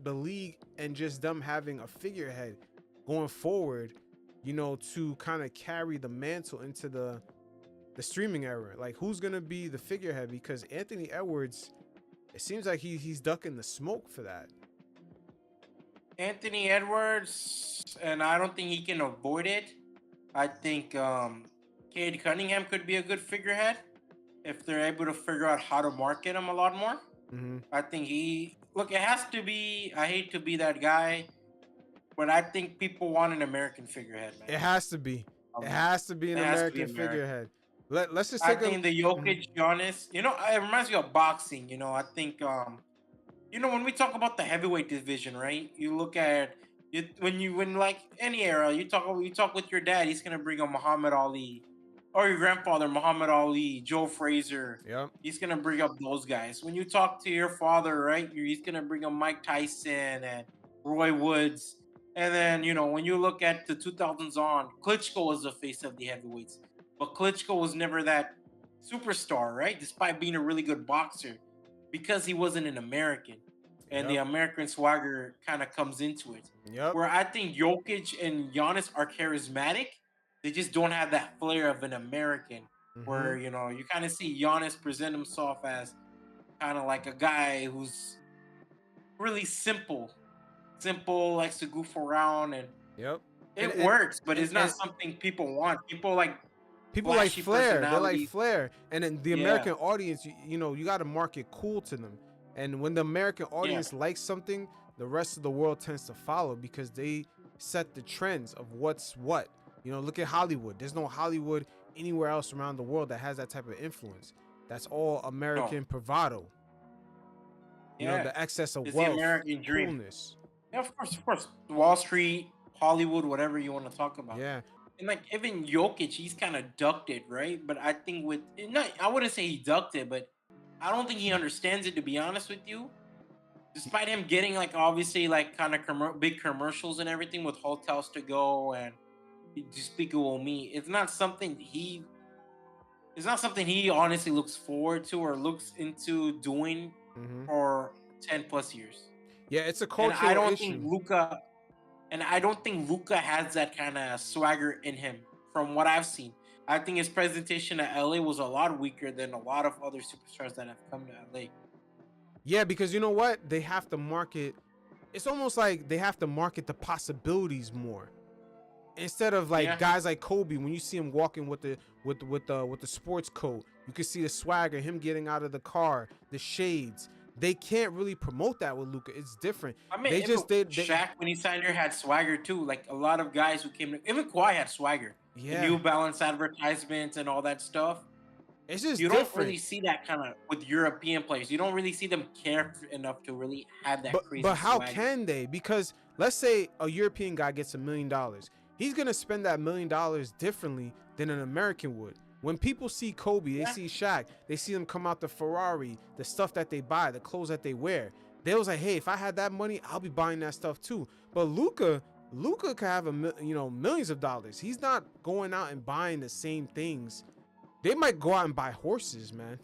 the league and just them having a figurehead going forward, to kind of carry the mantle into the streaming era. Like, who's gonna be the figurehead? Because Anthony Edwards, it seems like he's ducking the smoke for that. Anthony Edwards, and I don't think he can avoid it. I think Cade Cunningham could be a good figurehead if they're able to figure out how to market him a lot more. Mm-hmm. I think it has to be, I hate to be that guy, but I think people want an American figurehead, man. It has to be. It Um, has to be an it has to be American American. figurehead. Let's just I take a. think the Mhm. Jokic, Giannis, it reminds me of boxing. I think, when we talk about the heavyweight division, right? You look at it when like any era, you talk with your dad, he's gonna bring up Muhammad Ali, or your grandfather, Muhammad Ali, Joe Frazier. Yep. He's gonna bring up those guys. When you talk to your father, right, he's gonna bring up Mike Tyson and Roy Woods. And then when you look at the 2000s on, Klitschko was the face of the heavyweights, but Klitschko was never that superstar, right? Despite being a really good boxer, because he wasn't an American, and the Yep. American swagger kind of comes into it. Yep. Where I think Jokic and Giannis are charismatic, they just don't have that flair of an American. Mm-hmm. Where you kind of see Giannis present himself as kind of like a guy who's really simple, likes to goof around, and Yep. And it and, works, but and it's not and something people want. People like people like flashy flair. They like personalities. flair. And then the Yeah, American audience, you got to market cool to them. And when the American yeah, audience likes something, the rest of the world tends to follow because they set the trends of what's what. Look at Hollywood. There's no Hollywood anywhere else around the world that has that type of influence. That's all no, American bravado. yeah. The excess of It's the wealth, American dream. coolness. Yeah, of course. Wall Street, Hollywood, whatever you want to talk about. Yeah. And like even Jokic, he's kind of ducked it, right? But I think not, I wouldn't say he ducked it, but I don't think he understands it, to be honest with you. Despite him getting like obviously like kind of big commercials and everything with hotels to go and Despicable Me, it's not something he honestly looks forward to or looks into doing Hmm. for 10 plus years. Yeah, it's a And I cultural don't think issue. Luca And I don't think Luka has that kind of swagger in him from what I've seen. I think his presentation at LA was a lot weaker than a lot of other superstars that have come to LA. Yeah, because you know what? They have to market. It's almost like they have to market the possibilities more instead of like Yeah. guys like Kobe. When you see him walking with the sports coat, you can see the swagger, him getting out of the car, the shades. They can't really promote that with Luka. It's different. I mean, They even just they Shaq, when he signed here, had swagger too. Like a lot of guys who came to, even Kawhi had swagger. The yeah. New Balance advertisements and all that stuff. It's just You don't different. really see that kind of with European players. You don't really see them care enough to really have that But crazy how swagger. can they? Because let's say a European guy gets $1 million. He's gonna spend that $1 million differently than an American would. When people see Kobe, they Yeah. see Shaq, they see them come out the Ferrari, the stuff that they buy, the clothes that they wear. They was like, hey, if I had that money, I'll be buying that stuff too. But Luka could have millions of dollars. He's not going out and buying the same things. They might go out and buy horses, man.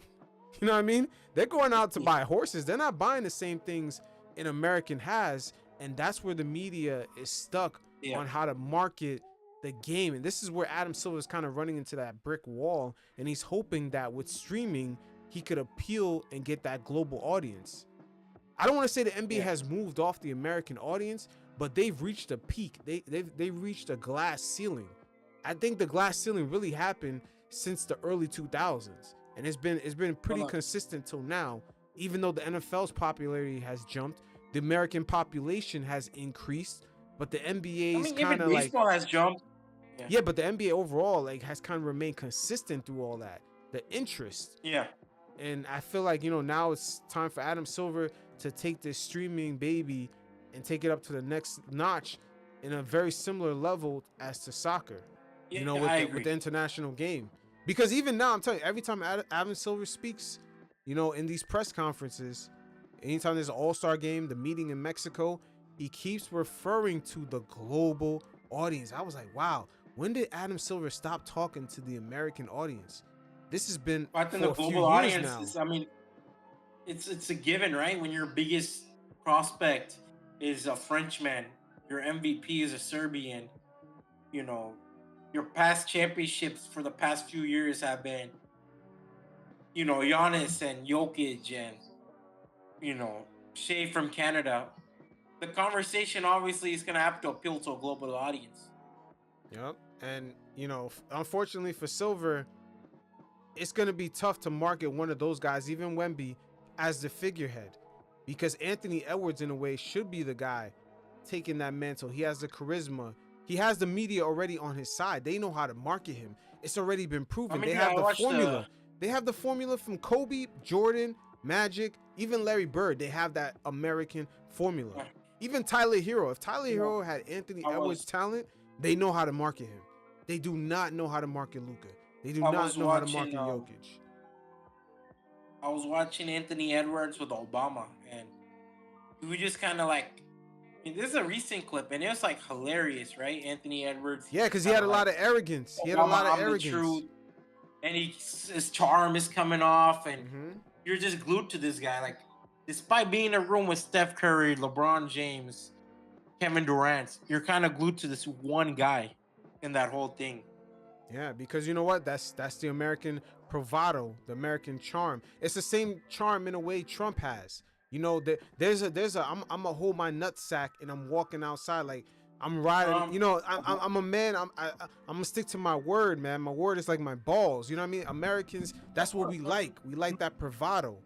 You know what I mean? They're going out to Yeah. buy horses. They're not buying the same things an American has. And that's where the media is stuck Yeah. on how to market the game. And this is where Adam Silver is kind of running into that brick wall. And he's hoping that with streaming, he could appeal and get that global audience. I don't want to say the NBA Yeah. has moved off the American audience, but they've reached a peak. They've reached a glass ceiling. I think the glass ceiling really happened since the early 2000s, and it's been pretty Hold on. consistent till now. Even though the NFL's popularity has jumped, the American population has increased, but the I NBA's mean, even kind of like baseball has jumped. Yeah. yeah, but the NBA overall like has kind of remained consistent through all that. The interest. Yeah. And I feel like, now it's time for Adam Silver to take this streaming baby and take it up to the next notch in a very similar level as to soccer, Yeah, with I the agree. international game. Because even now, I'm telling you, every time Adam Silver speaks, in these press conferences, anytime there's an all-star game, the meeting in Mexico, he keeps referring to the global audience. I was like, wow, when did Adam Silver stop talking to the American audience? This has been I think for the a few global years audience now. is, I mean, it's a given, right? When your biggest prospect is a Frenchman. Your MVP is a Serbian. You know, your past championships for the past few years have been, Giannis and Jokic and, Shea from Canada. The conversation obviously is going to have to appeal to a global audience. Yep. And, unfortunately for Silver, it's going to be tough to market one of those guys, even Wemby, as the figurehead. Because Anthony Edwards, in a way, should be the guy taking that mantle. He has the charisma. He has the media already on his side. They know how to market him. It's already been proven. They have the formula. They have the formula from Kobe, Jordan, Magic, even Larry Bird. They have that American formula. Even Tyler Hero. If Tyler Hero had Anthony Edwards' talent, they know how to market him. They do not know how to market Luka. They do not know how to market Jokic. I was watching Anthony Edwards with Obama, and we just kind of this is a recent clip, and it was hilarious, right? Anthony Edwards. Yeah, because he had a lot of arrogance. He had a lot of arrogance. And his charm is coming off, and you're just glued to this guy. Despite being in a room with Steph Curry, LeBron James, Kevin Durant, you're kind of glued to this one guy in that whole thing. Yeah, because you know what? That's the American bravado, the American charm. It's the same charm in a way Trump has. There's a I'm a hold my nutsack and I'm walking outside like I'm riding. I'm a man. I'm gonna stick to my word, man. My word is like my balls. You know what I mean? Americans, that's what we like. We like that bravado.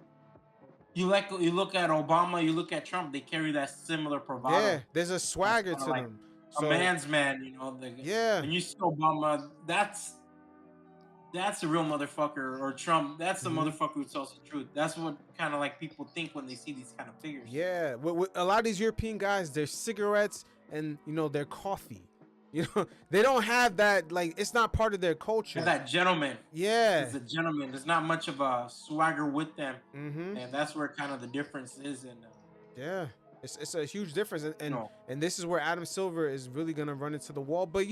You look at Obama, you look at Trump. They carry that similar bravado. Yeah, there's a swagger to them. A man's man, Yeah. When you see Obama, that's a real motherfucker. Or Trump, that's the motherfucker who tells the truth. That's what kind of people think when they see these kind of figures. Yeah, with a lot of these European guys, their cigarettes and their coffee. They don't have that. It's not part of their culture. They're that gentleman. Yeah, it's a gentleman. There's not much of a swagger with them, and that's where kind of the difference is. And yeah. It's a huge difference, and this is where Adam Silver is really gonna run into the wall. But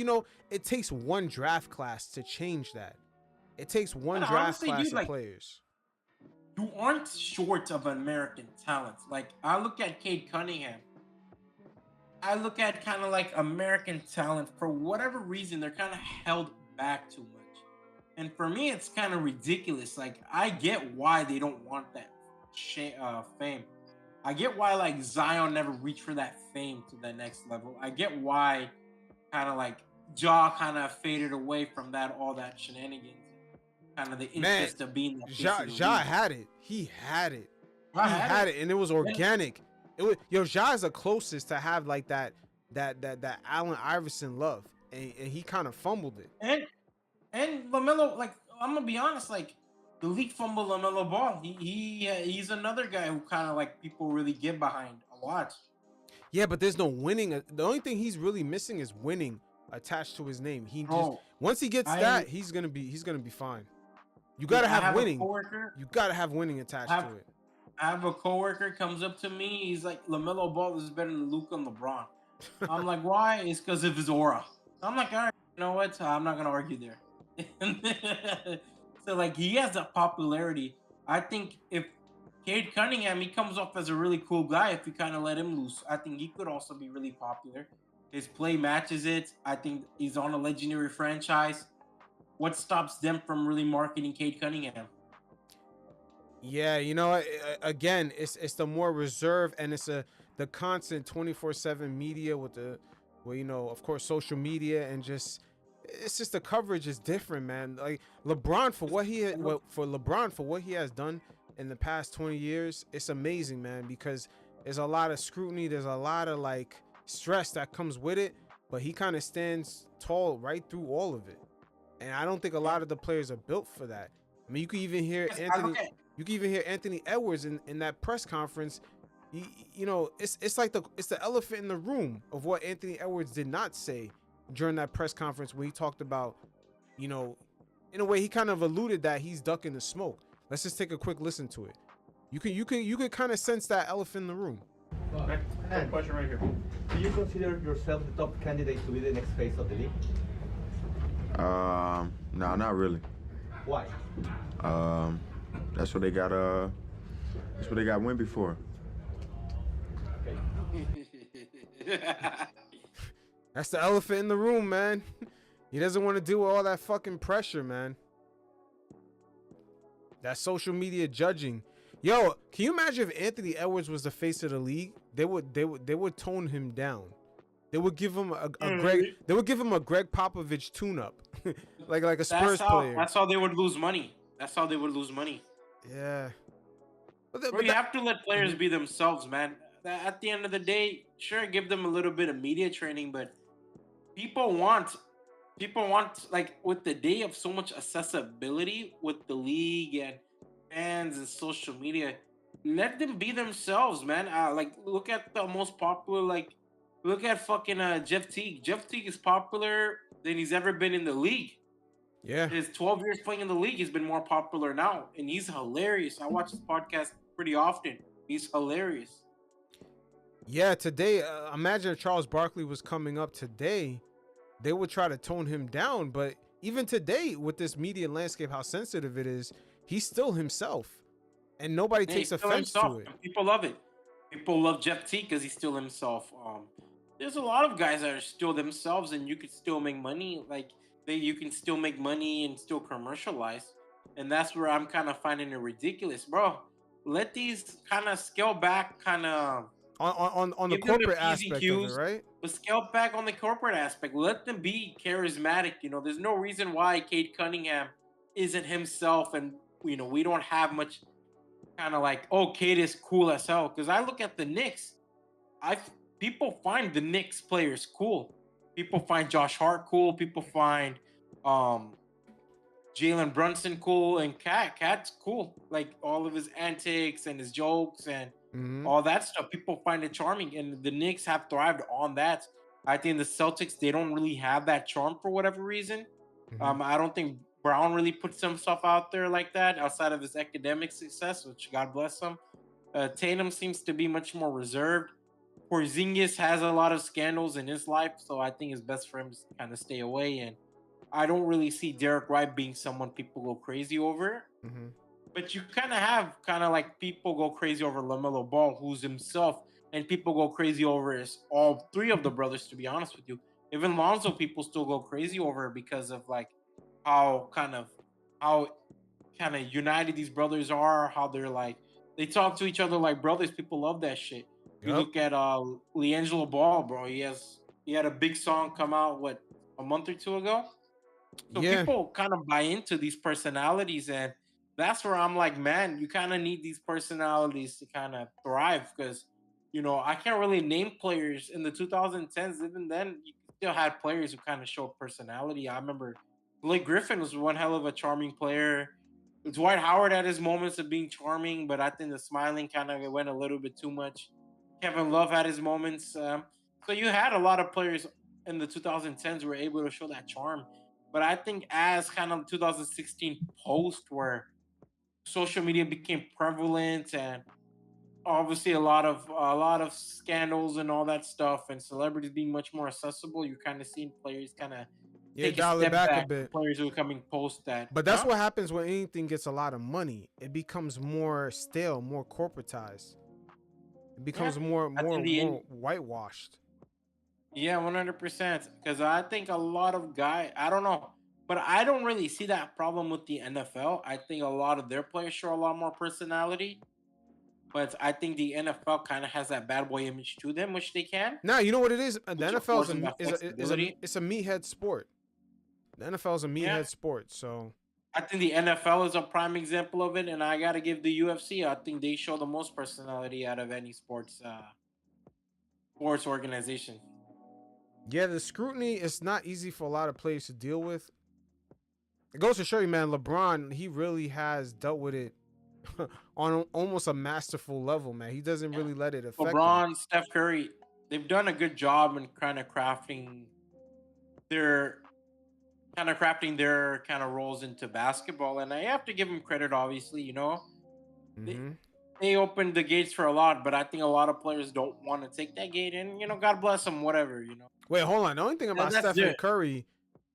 it takes one draft class to change that. It takes one draft class of players. You aren't short of American talent. I look at Cade Cunningham. I look at kind of American talent. For whatever reason, they're kind of held back too much. And for me, it's kind of ridiculous. I get why they don't want that fame. I get why Zion never reached for that fame to the next level. I get why kind of Ja kind of faded away from all that shenanigans. Kind of the interest of being that. Ja had it. He had it. He had it, and it was organic. It was Ja is the closest to have that Allen Iverson love, and he kind of fumbled it. And LaMelo, I'm gonna be honest, the league fumble LaMelo Ball. He's another guy who kind of people really get behind a lot. Yeah, but there's no winning. The only thing he's really missing is winning attached to his name. Once he gets that, he's gonna be fine. You gotta have winning. You gotta have winning attached to it. I have a coworker comes up to me. He's like, LaMelo Ball is better than Luka and LeBron. I'm like, why? It's because of his aura. I'm like, all right, you know what? I'm not gonna argue there. So he has that popularity. I think if Cade Cunningham, he comes off as a really cool guy. If you kind of let him loose, I think he could also be really popular. His play matches it. I think he's on a legendary franchise. What stops them from really marketing Cade Cunningham? Yeah, again, it's the more reserved, and it's the constant 24/7 media with of course, social media, and it's just the coverage is different, man. LeBron for what he has done in the past 20 years, it's amazing, man, because there's a lot of scrutiny, there's a lot of stress that comes with it, but he kind of stands tall right through all of it. And I don't think a lot of the players are built for that. I mean, you can even hear Anthony Edwards in that press conference. It's the elephant in the room of what Anthony Edwards did not say during that press conference when he talked about, in a way he kind of alluded that he's ducking the smoke. Let's just take a quick listen to it. You can kind of sense that elephant in the room. Question right here. Do you consider yourself the top candidate to be the next face of the league? No, not really. Why? That's what they got. That's what they got Wemby for. Okay. That's the elephant in the room, man. He doesn't want to deal with all that fucking pressure, man. That social media judging. Yo, can you imagine if Anthony Edwards was the face of the league? They would tone him down. They would give him a Greg Popovich tune-up, like a Spurs player. That's how they would lose money. Yeah. Bro, you have to let players be themselves, man. At the end of the day, sure, give them a little bit of media training, but people want, like, with the day of so much accessibility with the league and fans and social media, let them be themselves, man. Like, look at the most popular, like, look at fucking Jeff Teague. Jeff Teague is popular than he's ever been in the league. Yeah. His 12 years playing in the league, he's been more popular now, and he's hilarious. I watch his podcast pretty often. He's hilarious. Yeah, today, imagine if Charles Barkley was coming up today, they would try to tone him down. But even today, with this media landscape, how sensitive it is, he's still himself. And nobody takes offense to it. People love it. People love Jeff Teague because he's still himself. There's a lot of guys that are still themselves, and you could still make money. Like, you can still make money and still commercialize. And that's where I'm kind of finding it ridiculous, bro. Let these kind of scale back, kind of on the corporate aspect of it, right? But scale back on the corporate aspect. Let them be charismatic. You know, there's no reason why Cade Cunningham isn't himself, and you know, we don't have much kind of like, oh, Cade is cool as hell. Because I look at the Knicks, people find the Knicks players cool. People find Josh Hart cool. People find Jalen Brunson cool, and Cat's cool. Like, all of his antics and his jokes and all that stuff. People find it charming, and the Knicks have thrived on that. I think the Celtics, they don't really have that charm for whatever reason. I don't think Brown really puts himself out there like that outside of his academic success, which God bless him. Tatum seems to be much more reserved. Porzingis has a lot of scandals in his life, so I think it's best for him to kind of stay away. And I don't really see Derek White being someone people go crazy over. But you kind of have like people go crazy over LaMelo Ball, who's himself, and people go crazy over all three of the brothers, to be honest with you. Even Lonzo, people still go crazy over because of like how kind of united these brothers are, how they're like, they talk to each other like brothers. People love that shit. You look at LiAngelo Ball, bro. He had a big song come out a month or two ago. So people kind of buy into these personalities, and that's where I'm like, man, you kind of need these personalities to kind of thrive, because you know, I can't really name players in the 2010s. Even then, you still had players who kind of showed personality. I remember Blake Griffin was one hell of a charming player. Dwight Howard had his moments of being charming, but I think the smiling kind of went a little bit too much. Kevin Love had his moments. So you had a lot of players in the 2010s who were able to show that charm. But I think as kind of 2016 post, where social media became prevalent and obviously a lot of scandals and all that stuff, and celebrities being much more accessible, you're kind of seeing players kind of take a step back a bit. Players who are coming post that. But that's what happens when anything gets a lot of money. It becomes more stale, more corporatized. It becomes more whitewashed. Yeah, 100%. Because I think a lot of guys, I don't know, but I don't really see that problem with the NFL. I think a lot of their players show a lot more personality. But I think the NFL kind of has that bad boy image to them, which they can. Now, you know what it is? The NFL is a meathead sport. The NFL is a meathead sport, so I think the NFL is a prime example of it, and I got to give the UFC. I think they show the most personality out of any sports organization. Yeah, the scrutiny is not easy for a lot of players to deal with. It goes to show you, man, LeBron, he really has dealt with it on almost a masterful level, man. He doesn't really let it affect LeBron, him. Steph Curry, they've done a good job in kind of crafting their roles into basketball, and I have to give them credit, obviously, you know. They opened the gates for a lot, but I think a lot of players don't want to take that gate, and you know, God bless them, whatever, you know. Wait, hold on. The only thing about Stephen Curry,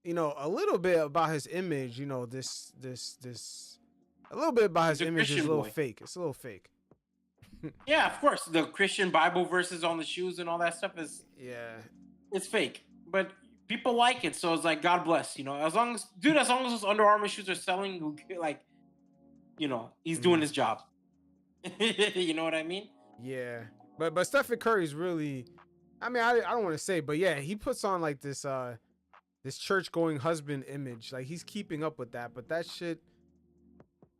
you know, a little bit about his image, you know, a little bit about his image is a little fake. It's a little fake. Yeah, of course. The Christian Bible verses on the shoes and all that stuff is Yeah. it's fake, but people like it. So it's like God bless. As long as those Under Armour shoes are selling, like he's doing Mhm. his job. You know what I mean? Yeah. But Stephen Curry's really, I mean, I don't want to say, but yeah, he puts on like this church going husband image. Like he's keeping up with that, but that shit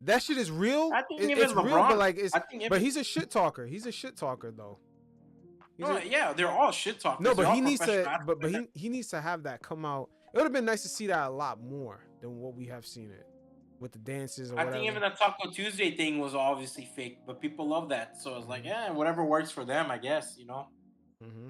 is real. I think It's even real, but LeBron. like it's I think but even he's a shit talker. He's a shit talker though. He's no, a, yeah, they're all shit talkers. no, They're but all he needs professional to athletes. but he needs to have that come out. It would have been nice to see that a lot more than what we have seen it with the dances or I whatever. think even the Taco Tuesday thing was obviously fake, but people love that. So it's like, yeah, whatever works for them, I guess. hmm